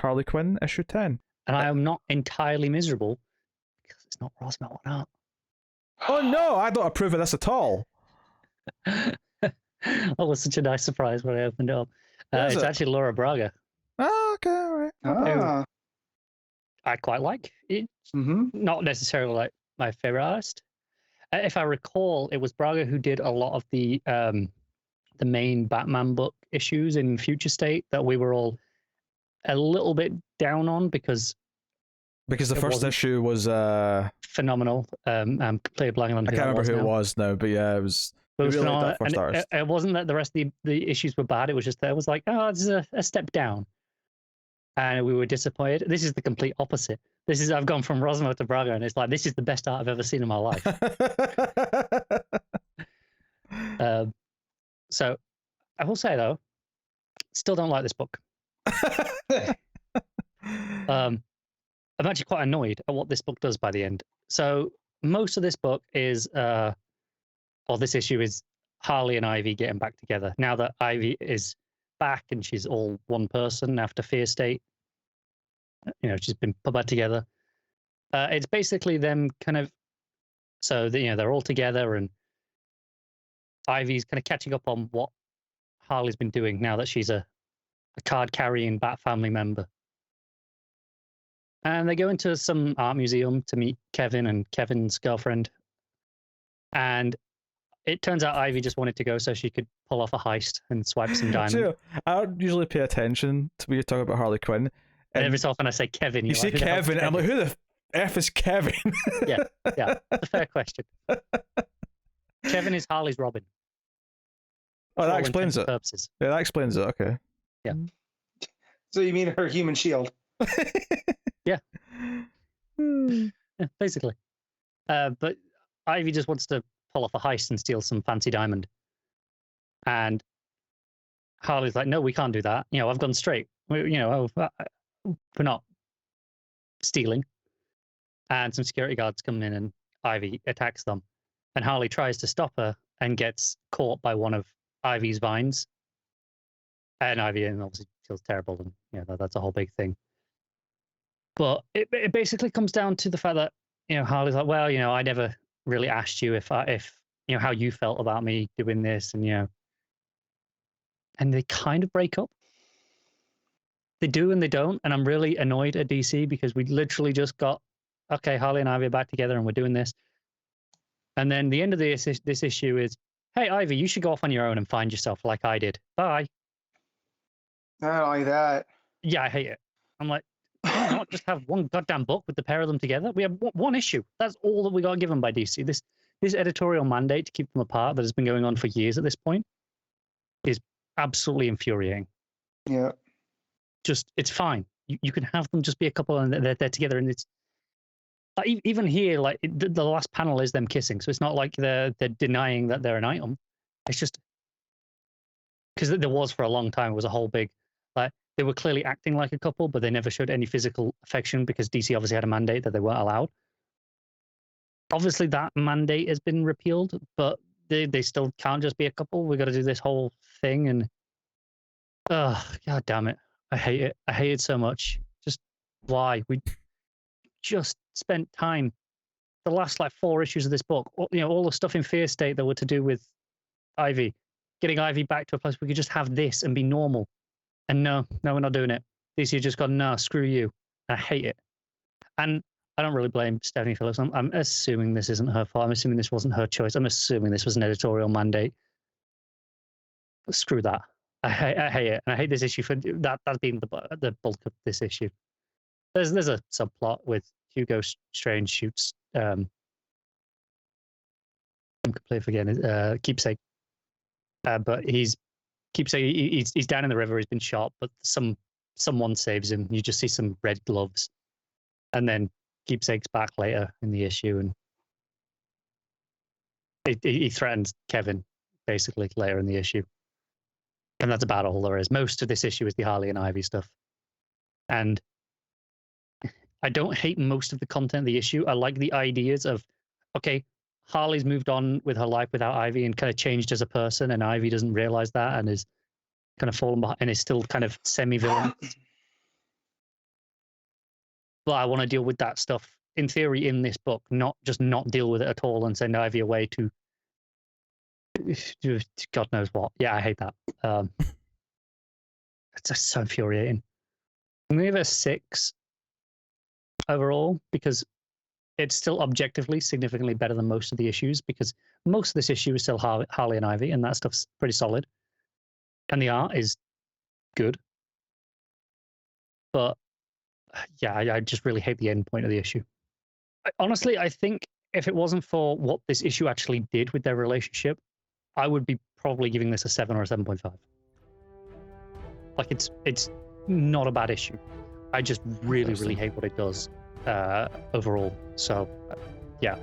Harley Quinn issue 10. And I am not entirely miserable because it's not Rosemont art. Oh no, I don't approve of this at all. That was such a nice surprise when I opened it up. Is it's it? actually Laura Braga. Oh, okay, all right. Ah. I quite like it. Mm-hmm. Not necessarily like my favorite artist. If I recall, it was Braga who did a lot of the main Batman book issues in Future State that we were all a little bit down on because the first issue was phenomenal. I'm completely blanking on I can't remember who it was now, but yeah, it was. It was really phenomenal. that first artist. It wasn't that the rest of the issues were bad. It was just that it was like, oh, this is a step down, and we were disappointed. This is the complete opposite. I've gone from Rosmo to Braga, and it's like this is the best art I've ever seen in my life. So I will say though, still don't like this book. I'm actually quite annoyed at what this book does by the end. So most of this book is, or this issue is Harley and Ivy getting back together. Now that Ivy is back and she's all one person after Fear State, she's been put back together. It's basically them kind of, so they're all together and Ivy's kind of catching up on what Harley's been doing now that she's a card-carrying Bat family member. And they go into some art museum to meet Kevin and Kevin's girlfriend. And it turns out Ivy just wanted to go so she could pull off a heist and swipe some diamonds. So, I don't usually pay attention to when you talk about Harley Quinn. And every so often I say Kevin. You say like, Kevin, and I'm like, who the F is Kevin? yeah, it's a fair question. Kevin is Harley's Robin. Oh, that explains it. Purposes. Yeah, that explains it. Okay. Yeah. So you mean her human shield? Yeah. Yeah, basically. But Ivy just wants to pull off a heist and steal some fancy diamond. And Harley's like, no, we can't do that. I've gone straight. We're not stealing. And some security guards come in and Ivy attacks them. And Harley tries to stop her and gets caught by one of Ivy's vines. And Ivy obviously feels terrible. And that's a whole big thing. But it basically comes down to the fact that, Harley's like, well, I never really asked you if how you felt about me doing this. And, and they kind of break up. They do and they don't. And I'm really annoyed at DC because we literally just got, okay, Harley and Ivy are back together and we're doing this. And then the end of this issue is, hey, Ivy, you should go off on your own and find yourself like I did. Bye. I don't like that. Yeah, I hate it. I'm like, can we not just have one goddamn book with the pair of them together? We have one issue. That's all that we got given by DC. This editorial mandate to keep them apart that has been going on for years at this point is absolutely infuriating. Yeah. It's fine. You can have them just be a couple and they're together, and it's even here, like the last panel is them kissing, so it's not like they're denying that they're an item. It's just because there was for a long time, it was a whole big, like, they were clearly acting like a couple, but they never showed any physical affection because DC obviously had a mandate that they weren't allowed. Obviously, that mandate has been repealed, but they still can't just be a couple. We've got to do this whole thing, and god damn it, I hate it. I hate it so much. Just why? We just spent time, the last 4 issues of this book, all the stuff in Fear State that were to do with Ivy, getting Ivy back to a place we could just have this and be normal. And no, we're not doing it. DC just gone, no, screw you. I hate it. And I don't really blame Stephanie Phillips. I'm assuming this isn't her fault. I'm assuming this wasn't her choice. I'm assuming this was an editorial mandate. But screw that. I hate it. And I hate this issue for that being the bulk of this issue. There's a subplot with Hugo Strange shoots I'm completely forgetting Keepsake. But he's down in the river, he's been shot, but someone saves him. You just see some red gloves. And then Keepsake's back later in the issue, and he threatens Kevin basically later in the issue. And that's about all there is. Most of this issue is the Harley and Ivy stuff. And I don't hate most of the content of the issue. I like the ideas of, okay, Harley's moved on with her life without Ivy and kind of changed as a person, and Ivy doesn't realize that and is kind of fallen behind and is still kind of semi-villain. but I want to deal with that stuff in theory in this book, not just not deal with it at all and send Ivy away to God knows what. Yeah, I hate that. It's just so infuriating. I'm gonna give it a 6 overall because it's still objectively significantly better than most of the issues, because most of this issue is still Harley and Ivy, and that stuff's pretty solid, and the art is good. But yeah, I just really hate the end point of the issue. Honestly, I think if it wasn't for what this issue actually did with their relationship, I would be probably giving this a 7 or a 7.5. Like, it's not a bad issue. I just really hate what it does overall. So, yeah.